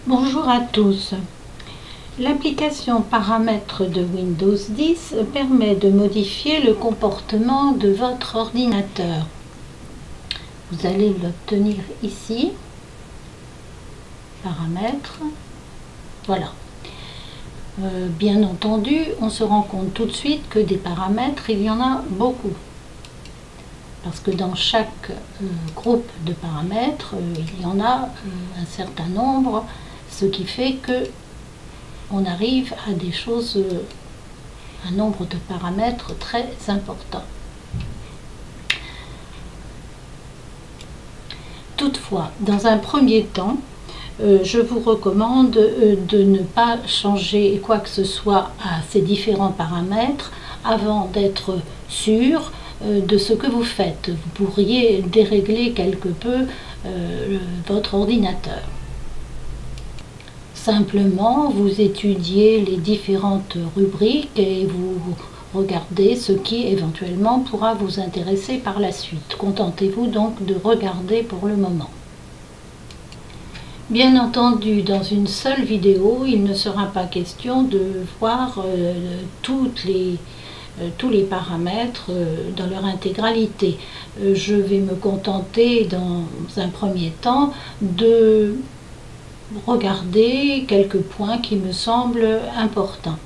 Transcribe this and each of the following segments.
Bonjour à tous. L'application Paramètres de Windows 10 permet de modifier le comportement de votre ordinateur. Vous allez l'obtenir ici. Paramètres. Voilà. Bien entendu, on se rend compte tout de suite que des paramètres, il y en a beaucoup. Parce que dans chaque groupe de paramètres, il y en a un certain nombre, ce qui fait que on arrive à des choses, un nombre de paramètres très important. Toutefois, dans un premier temps, je vous recommande de ne pas changer quoi que ce soit à ces différents paramètres avant d'être sûr de ce que vous faites. Vous pourriez dérégler quelque peu votre ordinateur. Simplement, vous étudiez les différentes rubriques et vous regardez ce qui éventuellement pourra vous intéresser par la suite. Contentez-vous donc de regarder pour le moment. Bien entendu, dans une seule vidéo, il ne sera pas question de voir tous les paramètres dans leur intégralité. Je vais me contenter dans un premier temps de regarder quelques points qui me semblent importants.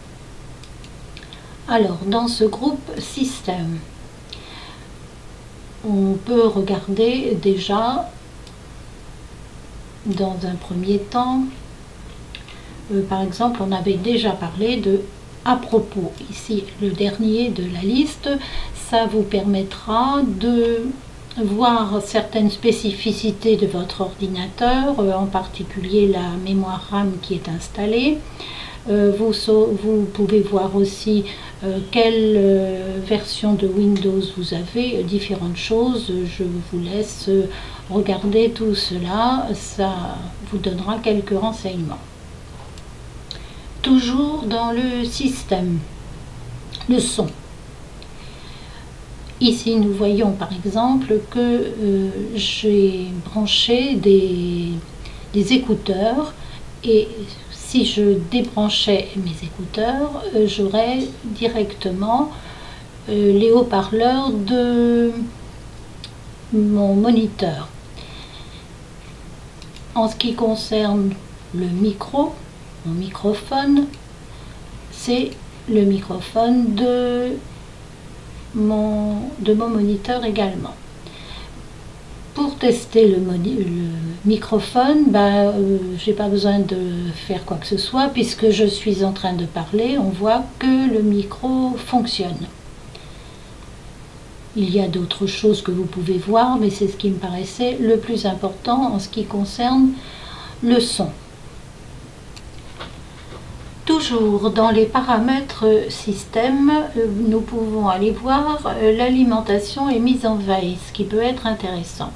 Alors, dans ce groupe système, on peut regarder déjà dans un premier temps, par exemple, on avait déjà parlé de à propos. Ici, le dernier de la liste, ça vous permettra de voir certaines spécificités de votre ordinateur, en particulier la mémoire RAM qui est installée. Vous pouvez voir aussi quelle version de Windows vous avez, différentes choses. Je vous laisse regarder tout cela, ça vous donnera quelques renseignements. Toujours dans le système, le son. Ici, nous voyons par exemple que j'ai branché des écouteurs et si je débranchais mes écouteurs, j'aurais directement les haut-parleurs de mon moniteur. En ce qui concerne le micro, mon microphone, c'est le microphone de mon moniteur également. Pour tester le microphone, j'ai pas besoin de faire quoi que ce soit puisque je suis en train de parler, on voit que le micro fonctionne. Il y a d'autres choses que vous pouvez voir, mais c'est ce qui me paraissait le plus important en ce qui concerne le son. Toujours dans les paramètres système, nous pouvons aller voir l'alimentation et mise en veille, ce qui peut être intéressant.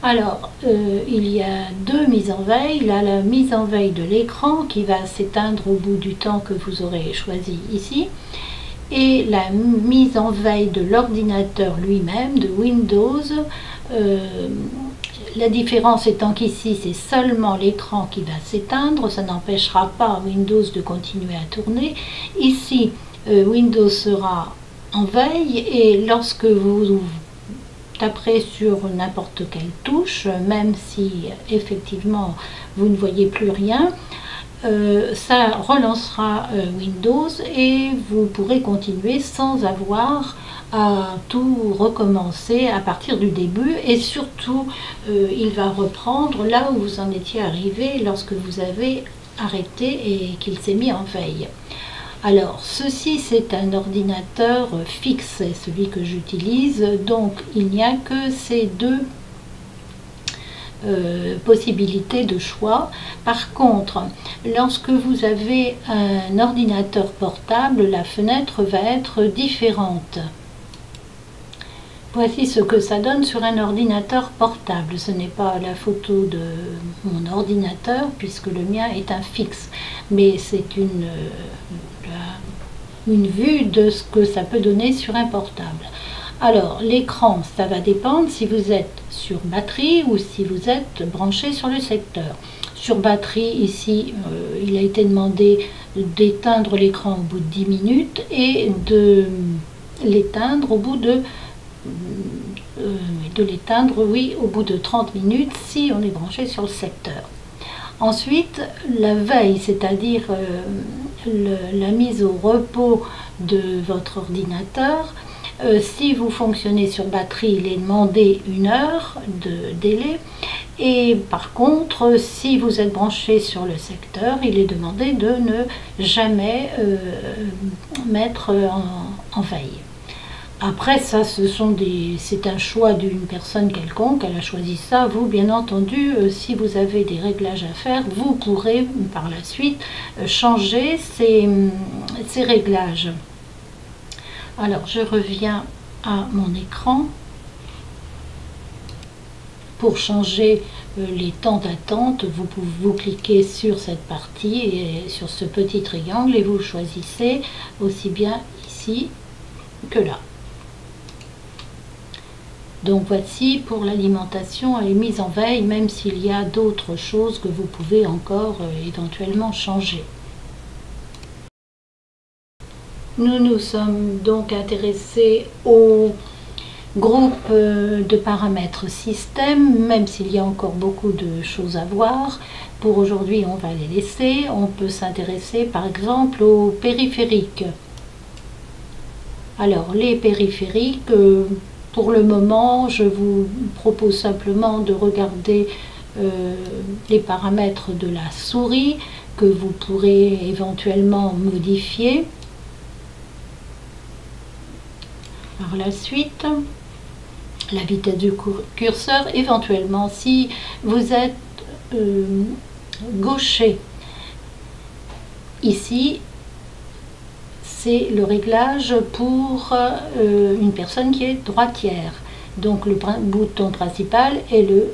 Alors, il y a deux mises en veille. Là, la mise en veille de l'écran qui va s'éteindre au bout du temps que vous aurez choisi ici. Et la mise en veille de l'ordinateur lui-même, de Windows. La différence étant qu'ici, c'est seulement l'écran qui va s'éteindre, ça n'empêchera pas Windows de continuer à tourner. Ici, Windows sera en veille et lorsque vous taperez sur n'importe quelle touche, même si effectivement vous ne voyez plus rien, ça relancera Windows et vous pourrez continuer sans avoir à tout recommencer à partir du début et surtout il va reprendre là où vous en étiez arrivé lorsque vous avez arrêté et qu'il s'est mis en veille. Alors ceci c'est un ordinateur fixe, c'est celui que j'utilise, donc il n'y a que ces deux possibilités de choix. Par contre, lorsque vous avez un ordinateur portable, la fenêtre va être différente. Voici ce que ça donne sur un ordinateur portable. Ce n'est pas la photo de mon ordinateur puisque le mien est un fixe, mais c'est une vue de ce que ça peut donner sur un portable. Alors, l'écran, ça va dépendre si vous êtes sur batterie ou si vous êtes branché sur le secteur. Sur batterie, ici, il a été demandé d'éteindre l'écran au bout de 10 minutes et de l'éteindre au bout oui, au bout de 30 minutes si on est branché sur le secteur. Ensuite, la veille, c'est-à-dire la mise au repos de votre ordinateur. Si vous fonctionnez sur batterie, il est demandé 1 heure de délai. Et par contre, si vous êtes branché sur le secteur, il est demandé de ne jamais mettre en veille. Après, ça, c'est un choix d'une personne quelconque, elle a choisi ça. Vous, bien entendu, si vous avez des réglages à faire, vous pourrez par la suite changer ces réglages. Alors, je reviens à mon écran. Pour changer les temps d'attente, vous cliquez sur cette partie et sur ce petit triangle et vous choisissez aussi bien ici que là. Donc voici, pour l'alimentation, elle est mise en veille, même s'il y a d'autres choses que vous pouvez encore éventuellement changer. Nous nous sommes donc intéressés au groupe de paramètres système, même s'il y a encore beaucoup de choses à voir. Pour aujourd'hui, on va les laisser. On peut s'intéresser par exemple aux périphériques. Alors, les périphériques, pour le moment, je vous propose simplement de regarder les paramètres de la souris que vous pourrez éventuellement modifier. Par la suite, la vitesse du curseur, éventuellement, si vous êtes gaucher, ici, c'est le réglage pour une personne qui est droitière. Donc le bouton principal est le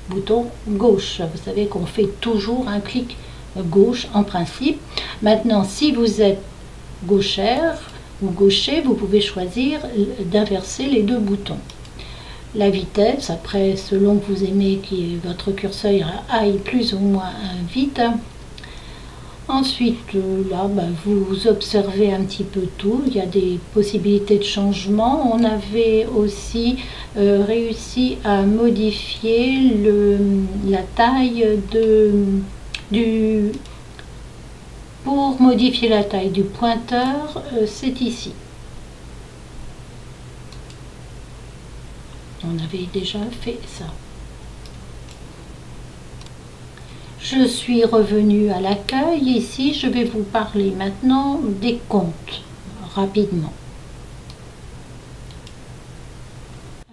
bouton gauche. Vous savez qu'on fait toujours un clic gauche en principe. Maintenant, si vous êtes gauchère ou gaucher, vous pouvez choisir d'inverser les deux boutons. La vitesse, après, selon que vous aimez que votre curseur aille plus ou moins vite. Ensuite, là, vous observez un petit peu tout. Il y a des possibilités de changement. On avait aussi réussi à modifier la taille pour modifier la taille du pointeur, c'est ici. On avait déjà fait ça. Je suis revenue à l'accueil. Ici, je vais vous parler maintenant des comptes, rapidement.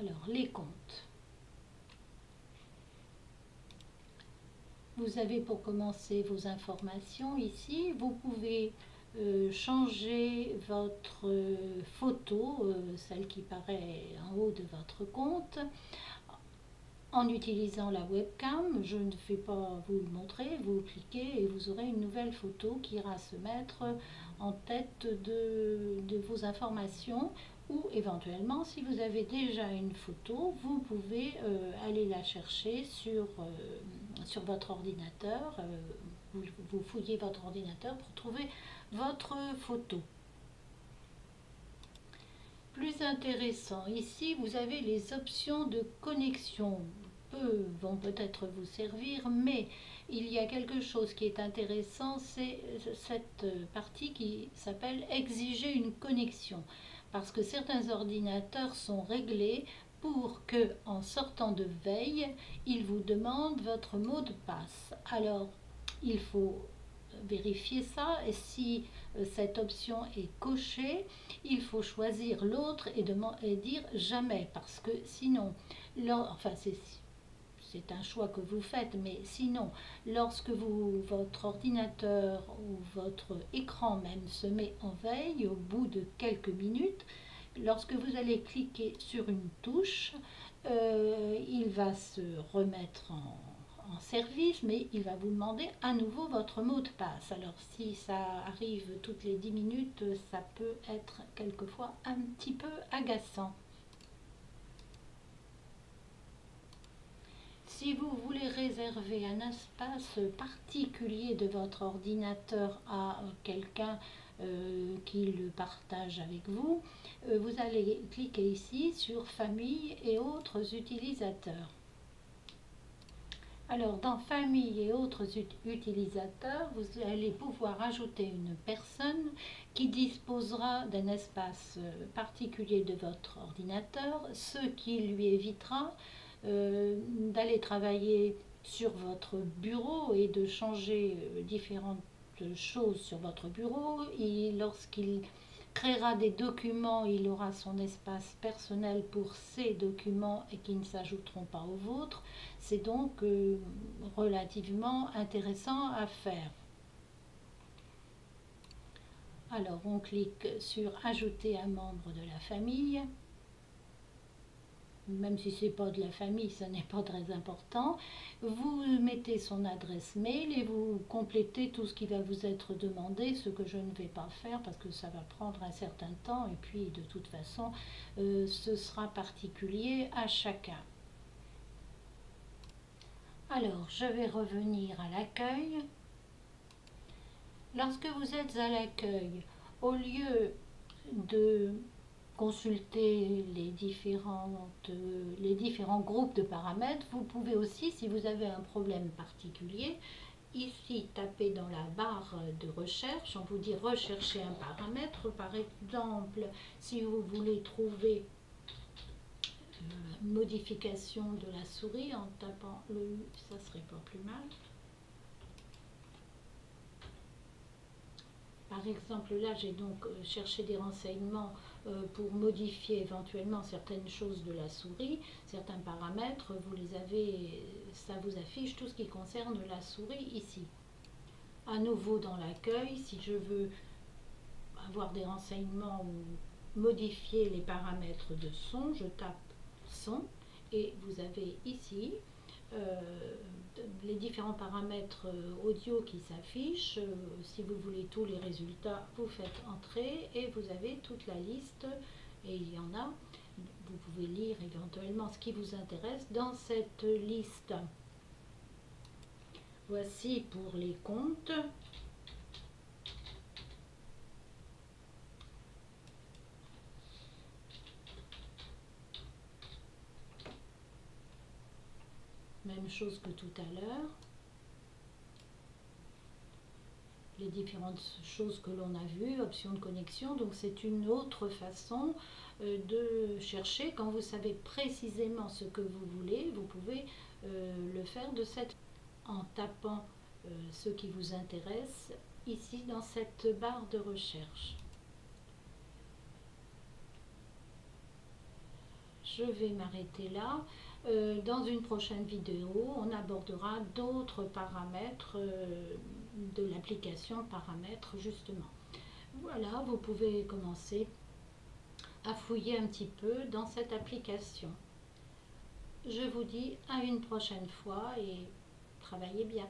Alors, les comptes. Vous avez pour commencer vos informations ici. Vous pouvez changer votre photo, celle qui paraît en haut de votre compte, en utilisant la webcam. Je ne vais pas vous le montrer, vous cliquez et vous aurez une nouvelle photo qui ira se mettre en tête de vos informations, ou éventuellement, si vous avez déjà une photo, vous pouvez aller la chercher sur votre ordinateur. Vous fouillez votre ordinateur pour trouver votre photo. Plus intéressant, ici vous avez les options de connexion. Peu vont peut-être vous servir, mais il y a quelque chose qui est intéressant, c'est cette partie qui s'appelle exiger une connexion, parce que certains ordinateurs sont réglés pour que, en sortant de veille, ils vous demandent votre mot de passe. Alors il faut vérifier ça, et si cette option est cochée, il faut choisir l'autre et dire jamais, parce que sinon, enfin c'est un choix que vous faites, mais sinon, lorsque votre ordinateur ou votre écran même se met en veille, au bout de quelques minutes, lorsque vous allez cliquer sur une touche, il va se remettre en service, mais il va vous demander à nouveau votre mot de passe. Alors si ça arrive toutes les 10 minutes, ça peut être quelquefois un petit peu agaçant. Si vous voulez réserver un espace particulier de votre ordinateur à quelqu'un qui le partage avec vous, vous allez cliquer ici sur Famille et autres utilisateurs. Alors, dans Famille et autres utilisateurs, vous allez pouvoir ajouter une personne qui disposera d'un espace particulier de votre ordinateur, ce qui lui évitera d'aller travailler sur votre bureau et de changer différentes choses sur votre bureau. Et lorsqu'il créera des documents, il aura son espace personnel pour ces documents et qui ne s'ajouteront pas aux vôtres. C'est donc relativement intéressant à faire. Alors on clique sur Ajouter un membre de la famille. Même si ce n'est pas de la famille, ce n'est pas très important. Vous mettez son adresse mail et vous complétez tout ce qui va vous être demandé, ce que je ne vais pas faire parce que ça va prendre un certain temps et puis de toute façon, ce sera particulier à chacun. Alors, je vais revenir à l'accueil. Lorsque vous êtes à l'accueil, au lieu de consulter les différents groupes de paramètres, vous pouvez aussi, si vous avez un problème particulier, ici taper dans la barre de recherche, on vous dit rechercher un paramètre. Par exemple, si vous voulez trouver modification de la souris en tapant le U, ça serait pas plus mal. Par exemple, là, j'ai donc cherché des renseignements pour modifier éventuellement certaines choses de la souris, certains paramètres, vous les avez, ça vous affiche tout ce qui concerne la souris ici. À nouveau dans l'accueil, si je veux avoir des renseignements ou modifier les paramètres de son, je tape son et vous avez ici les différents paramètres audio qui s'affichent. Si vous voulez tous les résultats, vous faites entrer et vous avez toute la liste et il y en a. Vous pouvez lire éventuellement ce qui vous intéresse dans cette liste. Voici pour les comptes. Même chose que tout à l'heure. Les différentes choses que l'on a vues, options de connexion. Donc c'est une autre façon de chercher. Quand vous savez précisément ce que vous voulez, vous pouvez le faire de cette en tapant ce qui vous intéresse ici dans cette barre de recherche. Je vais m'arrêter là. Dans une prochaine vidéo, on abordera d'autres paramètres de l'application paramètres justement. Voilà, vous pouvez commencer à fouiller un petit peu dans cette application. Je vous dis à une prochaine fois et travaillez bien.